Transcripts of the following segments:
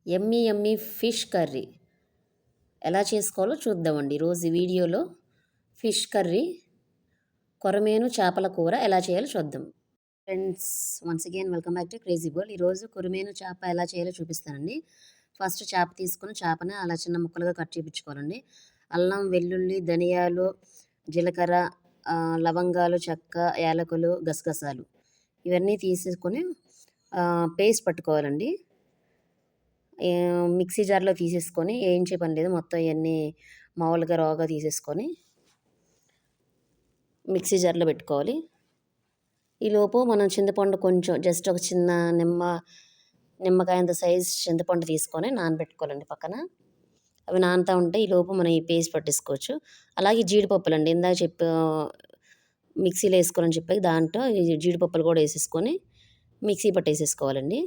యమ్మీ యమ్మీ fish curry ఎలా చేసుకోవాలో చూద్దామండి. ఈరోజు ఈ వీడియోలో ఫిష్ కర్రీ, కొరమేను చేపల కూర ఎలా చేయాలో చూద్దాం. Friends, once again welcome back to crazy Bol. ఈరోజు కొరమేను చేప ఎలా చేయాలో చూపిస్తానండి. ఫస్ట్ చేప తీసుకొని చేపని అలా చిన్న ముక్కలుగా కట్ చేయించుకోవాలండి. అల్లం, వెల్లుల్లి, ధనియాలు, జీలకర్ర, లవంగాలు, చెక్క, యాలకులు, గసగసాలు ఇవన్నీ తీసేసుకొని పేస్ట్ పట్టుకోవాలండి. మిక్సీ జార్లో తీసేసుకొని వేయించే పని లేదు, మొత్తం ఇవన్నీ మామూలుగా రాగా తీసేసుకొని మిక్సీ జార్లో పెట్టుకోవాలి. ఈలోపు మనం చింతపండు కొంచెం జస్ట్ ఒక చిన్న నిమ్మకాయంత సైజ్ చింతపండు తీసుకొని నానబెట్టుకోవాలండి పక్కన. అవి నానుతూ ఉంటే ఈలోపు మనం ఈ పేస్ట్ పట్టేసుకోవచ్చు. అలాగే జీడిపప్పులండి, ఇందాక మిక్సీలో వేసుకోవాలని చెప్పి దాంట్లో ఈ జీడిపప్పులు కూడా వేసేసుకొని మిక్సీ పట్టేసేసుకోవాలండి.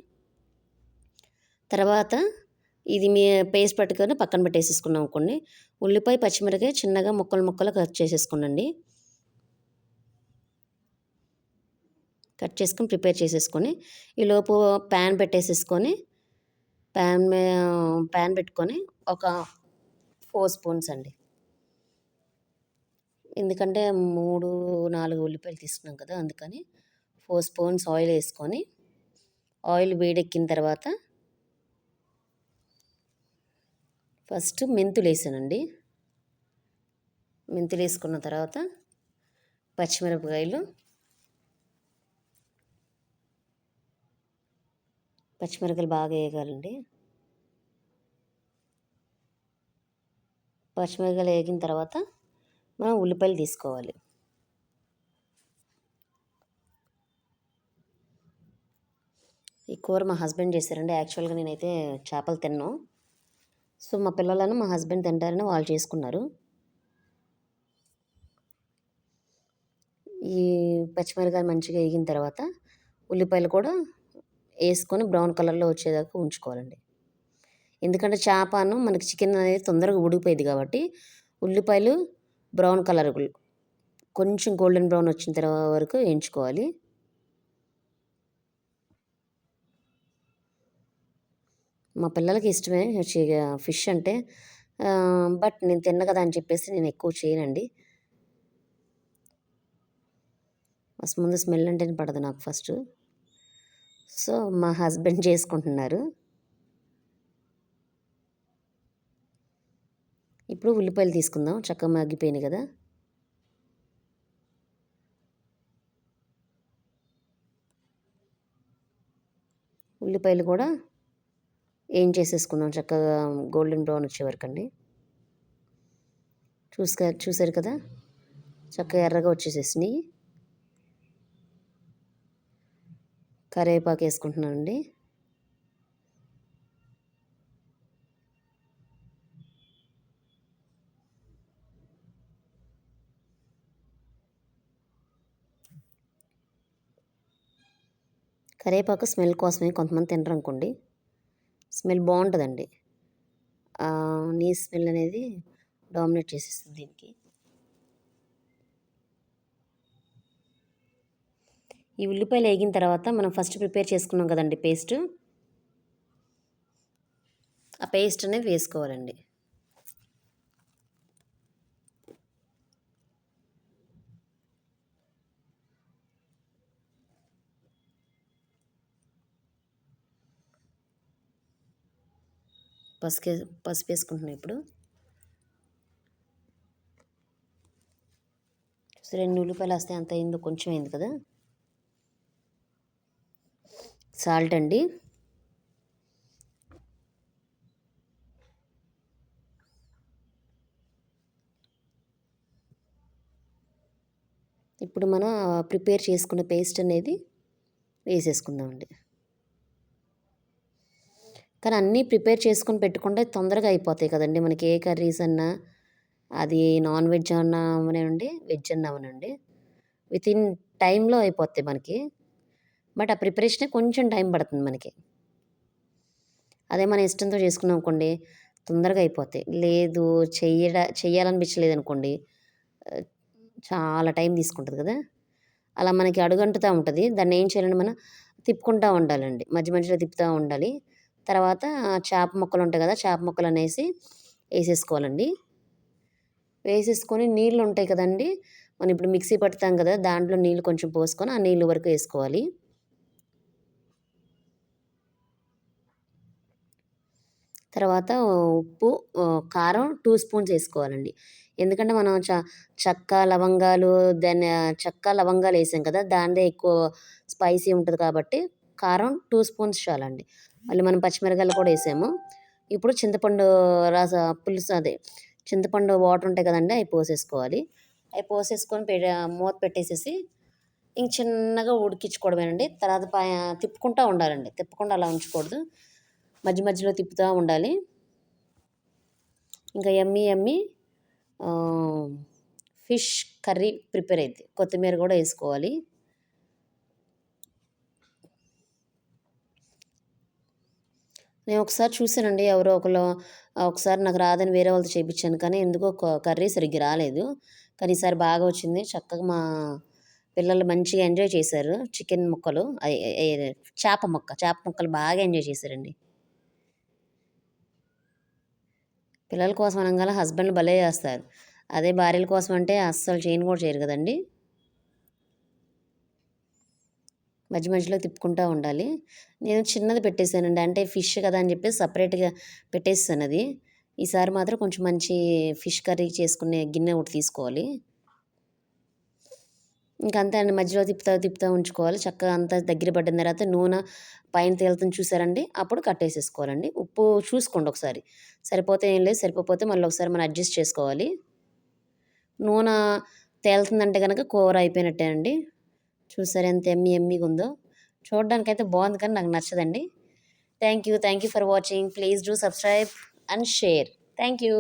తర్వాత ఇది మీ పేస్ట్ పట్టుకొని పక్కన పెట్టేసేసుకున్నాం అనుకోండి. ఉల్లిపాయ, పచ్చిమిరపకాయ చిన్నగా ముక్కలు కట్ చేసేసుకోండి. కట్ చేసుకొని ప్రిపేర్ చేసేసుకొని ఈలోపు ప్యాన్ పెట్టేసేసుకొని ప్యాన్ పెట్టుకొని ఒక 4 స్పూన్స్ అండి, ఎందుకంటే 3-4 ఉల్లిపాయలు తీసుకున్నాం కదా, అందుకని 4 స్పూన్స్ ఆయిల్ వేసుకొని ఆయిల్ వేడెక్కిన తర్వాత ఫస్ట్ మెంతులు వేసానండి. మెంతులు వేసుకున్న తర్వాత పచ్చిమిరపకాయలు బాగా వేగాలండి. పచ్చిమిరపకాయలు వేగిన తర్వాత మనం ఉల్లిపాయలు తీసుకోవాలి. ఈ కూర మా హస్బెండ్ చేశారండి. యాక్చువల్గా నేనైతే చేపలు తిన్నాను, సో మా పిల్లలను మా హస్బెండ్ తింటారని వాళ్ళు చేసుకున్నారు. ఈ పచ్చిమిరపకాయలు మంచిగా వేగిన తర్వాత ఉల్లిపాయలు కూడా వేసుకొని బ్రౌన్ కలర్లో వచ్చేదాకా ఉంచుకోవాలండి. ఎందుకంటే చేపను మనకి చికెన్ అనేది తొందరగా ఉడికిపోయింది కాబట్టి ఉల్లిపాయలు బ్రౌన్ కలర్ కొంచెం గోల్డెన్ బ్రౌన్ వచ్చిన తర్వాత వరకు వేయించుకోవాలి. మా పిల్లలకి ఇష్టమే ఫిష్ అంటే, బట్ నేను తిన్న కదా అని చెప్పేసి నేను ఎక్కువ చేయనండి. ముందు స్మెల్ అంటేనే పడదు నాకు ఫస్ట్. సో మా హస్బెండ్ చేసుకుంటున్నారు. ఇప్పుడు ఉల్లిపాయలు తీసుకుందాం, చక్కగా మగ్గిపోయినాయి కదా. ఉల్లిపాయలు కూడా ఏం చేసేసుకుందాం చక్కగా గోల్డెన్ బ్రౌన్ వచ్చే వరకు అండి. చూసారు కదా, చక్కగా ఎర్రగా వచ్చేసేసినాయి. కరివేపాకు వేసుకుంటున్నానండి. కరివేపాకు స్మెల్ కోసమే కొంతమంది తినరు అనుకోండి, స్మెల్ బాగుంటుందండి. నీ స్మెల్ అనేది డామినేట్ చేసేస్తుంది దీనికి. ఈ ఉల్లిపాయలు వేగిన తర్వాత మనం ఫస్ట్ ప్రిపేర్ చేసుకున్నాం కదండి పేస్ట్, ఆ పేస్ట్ అనేది వేసుకోవాలండి. పసుపు వేసుకుంటున్నాం ఇప్పుడు. 2 ఉల్లిపాయలు వస్తే అంత అయిందో, కొంచెం అయింది కదా. సాల్ట్ అండి, ఇప్పుడు మనం ప్రిపేర్ చేసుకున్న పేస్ట్ అనేది వేసేసుకుందామండి. కానీ అన్నీ ప్రిపేర్ చేసుకొని పెట్టుకుంటే తొందరగా అయిపోతాయి కదండి మనకి. ఏ కర్రీస్ అన్నా, అది నాన్ వెజ్ అన్నా అవనండి, వెజ్ అన్నా అవనండి, వితిన్ టైంలో అయిపోతాయి మనకి. బట్ ఆ ప్రిపరేషనే కొంచెం టైం పడుతుంది మనకి. అదే మన ఇష్టంతో చేసుకున్నాం అనుకోండి, తొందరగా అయిపోతాయి. లేదు చెయ్యాలనిపించలేదు అనుకోండి, చాలా టైం తీసుకుంటుంది కదా. అలా మనకి అడుగంటుతూ ఉంటుంది. దాన్ని ఏం చేయాలంటే మనం తిప్పుకుంటూ ఉండాలండి, మధ్య మధ్యలో తిప్పుతూ ఉండాలి. తర్వాత చేప ముక్కలు ఉంటాయి కదా, చేప ముక్కలు అనేసి వేసేసుకోవాలండి. వేసేసుకొని నీళ్ళు ఉంటాయి కదండి, మనం ఇప్పుడు మిక్సీ పడతాం కదా, దాంట్లో నీళ్ళు కొంచెం పోసుకొని ఆ నీళ్ళు వరకు వేసుకోవాలి. తర్వాత ఉప్పు, కారం 2 స్పూన్స్ వేసుకోవాలండి. ఎందుకంటే మనం చెక్క, లవంగాలు చెక్క, లవంగాలు వేసాం కదా, దానిదే ఎక్కువ స్పైసీ ఉంటుంది కాబట్టి కారం 2 స్పూన్స్ చాలండి. మళ్ళీ మనం పచ్చిమిరపకాయలు కూడా వేసాము. ఇప్పుడు చింతపండు పులుసు అదే చింతపండు వాటర్ ఉంటాయి కదండీ, అవి పోసేసుకోవాలి. అవి పోసేసుకొని మూత పెట్టేసేసి ఇంక చిన్నగా ఉడికించుకోవడమేనండి. తర్వాత తిప్పుకుంటూ ఉండాలండి, తిప్పకుండా అలా ఉంచకూడదు, మధ్య మధ్యలో తిప్పుతూ ఉండాలి. ఇంకా యమ్మీ యమ్మీ ఫిష్ కర్రీ ప్రిపేర్ అయింది. కొత్తిమీర కూడా వేసుకోవాలి. నేను ఒకసారి చూసానండి, ఎవరో ఒకళ్ళు ఒకసారి నాకు రాదని వేరే వాళ్ళతో చేయించాను, కానీ ఎందుకో కర్రీ సరిగ్గా రాలేదు. కానీ ఈసారి బాగా వచ్చింది. చక్కగా మా పిల్లలు మంచిగా ఎంజాయ్ చేశారు. చికెన్ ముక్కలు చేప ముక్కలు బాగా ఎంజాయ్ చేశారండి. పిల్లల కోసం అనగానే హస్బెండ్లు భలే చేస్తారు. అదే భార్యల కోసం అంటే అస్సలు చేయను కూడా చేయరు కదండి. మధ్య మధ్యలో తిప్పుకుంటూ ఉండాలి. నేను చిన్నది పెట్టేశానండి, అంటే ఫిష్ కదా అని చెప్పేసి సపరేట్గా పెట్టేసాను అది. ఈసారి మాత్రం కొంచెం మంచి ఫిష్ కర్రీ చేసుకునే గిన్నె ఒకటి తీసుకోవాలి. ఇంకంతే అండి, మధ్యలో తిప్పుతూ ఉంచుకోవాలి. చక్కగా అంతా దగ్గర పడిన తర్వాత నూనె పైన తేలుతుంది చూసారండి, అప్పుడు కట్టేసేసుకోవాలండి. ఉప్పు చూసుకోండి ఒకసారి, సరిపోతే ఏం లేదు, సరిపోతే మళ్ళీ ఒకసారి మనం అడ్జస్ట్ చేసుకోవాలి. నూనె తేలుతుందంటే కనుక కూర అయిపోయినట్టే అండి. చూసారు ఎంత ఎమ్మీగా ఉందో. చూడడానికైతే బాగుంది, కానీ నాకు నచ్చదండి. Thank you for watching. Please do subscribe and share. Thank you.